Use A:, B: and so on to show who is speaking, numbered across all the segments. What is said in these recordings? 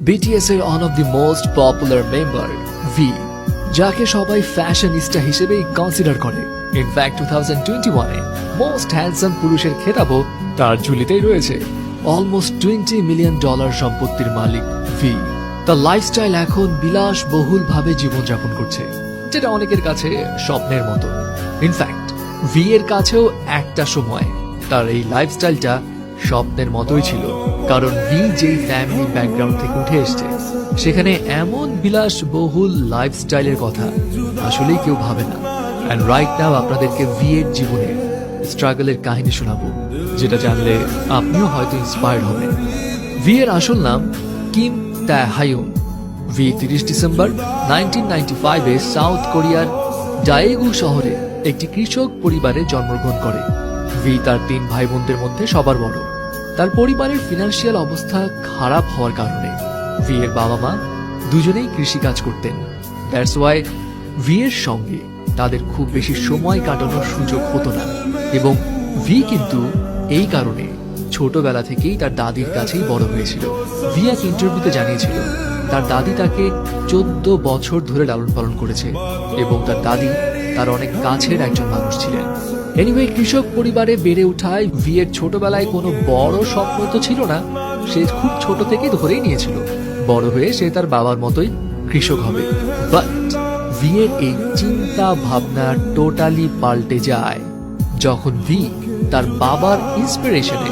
A: BTS এর one of the most popular member V, যাকে সবাই ফ্যাশনিস্টা হিসেবেই কনসিডার করে। ইনফ্যাক্ট 2021 এ মোস্ট হ্যান্ডসাম পুরুষের খেতাবও তার ঝুলিতেই রয়েছে। অলমোস্ট $20 মিলিয়ন সম্পত্তির মালিক ভি। তার লাইফস্টাইল এখন বিলাসবহুল ভাবে জীবনযাপন করছে, যেটা অনেকের কাছে স্বপ্নের মতো। ইনফ্যাক্ট ভি এর কাছেও একটা সময় তার এই লাইফস্টাইলটা স্বপ্নের মতোই ছিল, কারণ ভি যেই ফ্যামিলি ব্যাকগ্রাউন্ড থেকে উঠে এসছে সেখানে এমন বিলাসবহুল লাইফস্টাইলের কথা আসলেই কেউ ভাবে না। অ্যান্ড রাইট নাও আপনাদেরকে ভি এর জীবনের স্ট্রাগলের কাহিনী শোনাবো, যেটা জানলে আপনিও হয়তো ইন্সপায়ার্ড হবেন। ভি এর আসল নাম কিম তাহায়ুন। ভি 30 ডিসেম্বর 1995 এ সাউথ কোরিয়ার ডায়েগু শহরে একটি কৃষক পরিবারে জন্মগ্রহণ করে। ভি তার 3 ভাই বোনদের মধ্যে সবার বড়। তার পরিবারের ফিনান্সিয়াল অবস্থা খারাপ হওয়ার কারণে ভি এর বাবা মা দুজনেই কৃষিকাজ করতেন। দ্যাটস ওয়াই ভি এর সঙ্গে তাদের খুব বেশি সময় কাটানোর সুযোগ হতো না, এবং ভি কিন্তু এই কারণে ছোটবেলা থেকেই তার দাদির কাছেই বড় হয়েছিল। ভি এক ইন্টারভিউতে জানিয়েছিল তার দাদি তাকে 14 বছর ধরে লালন পালন করেছে, এবং তার দাদি তার অনেক কাছের একজন মানুষ ছিলেন। এনিওয়ে, কৃষক পরিবারে বেড়ে ওঠায় ভি এর ছোটবেলায় কোনো বড় স্বপ্ন তো ছিল না। সে খুব ছোট থেকেই ধরেই নিয়েছিল বড় হয়ে সে তার বাবার মতোই কৃষক হবে। বাট ভি এর এই চিন্তা ভাবনা টোটালি পাল্টে যায় যখন ভি তার বাবার ইন্সপিরেশনে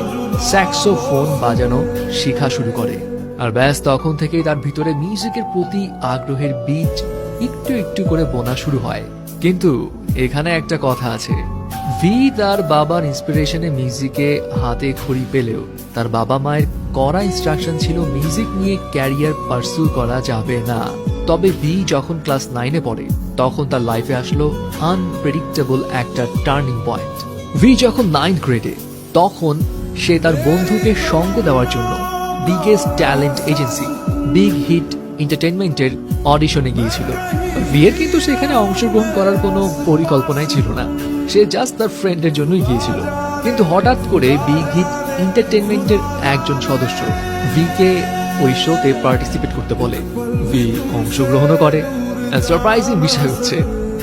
A: স্যাক্সোফোন বাজানো শেখা শুরু করে। আর ব্যাস তখন থেকেই তার ভিতরে মিউজিকের প্রতি আগ্রহের বীজ একটু একটু করে বোনা শুরু হয়। কিন্তু এখানে একটা কথা আছে, ভি তার বাবার ইন্সপিরেশনে মিউজিকে হাতে খড়ি পেলেও তার বাবা মায়ের কড়া ইনস্ট্রাকশন ছিল মিউজিক নিয়ে ক্যারিয়ার পার্সু করা যাবে না। তবে ভি যখন ক্লাস 9 এ পড়ে তখন তার লাইফে আসলো আনপ্রেডিক্টেবল একটা টার্নিং পয়েন্ট। ভি যখন 9th গ্রেডে, তখন সে তার বন্ধুকে সঙ্গ দেওয়ার জন্য biggest talent agency big hit এন্টারটেইনমেন্টের অডিশনে গিয়েছিল। ভি এর কিন্তু সেখানে অংশগ্রহণ করার কোনো পরিকল্পনাই ছিল না, সে জাস্ট তার ফ্রেন্ডের জন্যই গিয়েছিল। কিন্তু হঠাৎ করে বিগ হিট এন্টারটেইনমেন্টের একজন সদস্য ভি কে ওই শোতে পার্টিসিপেট করতে বলে। ভি অংশগ্রহণও করে। সারপ্রাইজিং বিষয় হচ্ছে,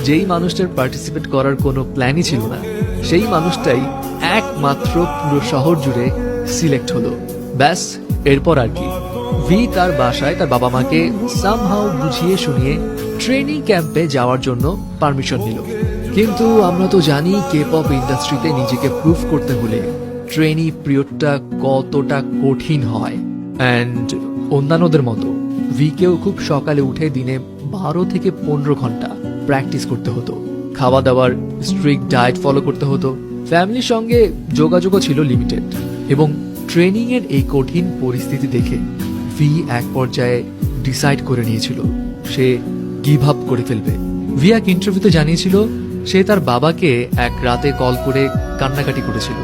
A: যেই মানুষটার পার্টিসিপেট করার কোনো প্ল্যানই ছিল না সেই মানুষটাই একমাত্র পুরো শহর জুড়ে সিলেক্ট হলো। ব্যাস এরপর আর কি, ভি তার বাসায় তার বাবা মাকে সামহাউ বুঝিয়ে শুনিয়ে ট্রেনিং ক্যাম্পে যাওয়ার জন্য পারমিশন নিল। কিন্তু আমরা তো জানি কে-পপ ইন্ডাস্ট্রিতে নিজেকে প্রুভ করতে হলে ট্রেনি পিরিয়ডটা কতটা কঠিন হয়। অ্যান্ড অন্যান্যদের মতো ভিকেও খুব সকালে উঠে দিনে 12 থেকে 15 ঘন্টা প্র্যাকটিস করতে হতো। খাওয়া দাওয়ার স্ট্রিক্ট ডায়েট ফলো করতে হতো। ফ্যামিলির সঙ্গে যোগাযোগও ছিল লিমিটেড, এবং ট্রেনিং এর এই কঠিন পরিস্থিতি দেখে ভি এক পর্যায়ে ডিসাইড করে নিয়েছিল সে গিভ আপ করে ফেলবে। ভি এক ইন্টারভিউতে জানিয়েছিল সে তার বাবাকে এক রাতে কল করে কান্নাকাটি করেছিল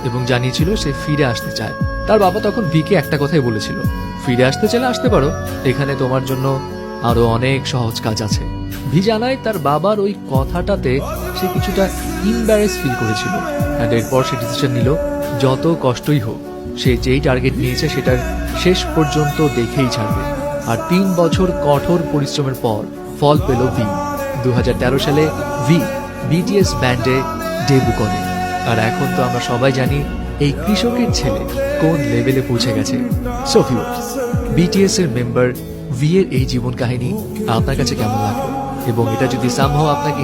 A: এবং জানিয়েছিল সে ফিরে আসতে চায়। তার বাবা তখন ভিকে একটা কথাই বলেছিল, ফিরে আসতে চাইলে আসতে পারো, এখানে তোমার জন্য আরো অনেক সহজ কাজ আছে। ভি জানায় তার বাবার ওই কথাটাতে সে কিছুটা ইম্বারেস ফিল করেছিল। অ্যান্ড এরপর সে ডিসিশন নিল যত কষ্টই হোক সে যেই টার্গেট নিয়েছে সেটার শেষ পর্যন্ত দেখেই ছাড়বে। আর 3 বছর কঠোর পরিশ্রমের পর ফল পেল ভি। 2013 সালে ভি বিটিএস ব্যান্ডে ডেবু করে। আর এখন তো আমরা সবাই জানি এই কৃষকের ছেলে কোন লেভেলে পৌঁছে গেছে। সো ভিউয়ার্স, বিটিএস এর মেম্বার ভি এর এই জীবন কাহিনী আপনার কাছে কেমন লাগলো, এবং এটা যদি সামহাউ আপনাকে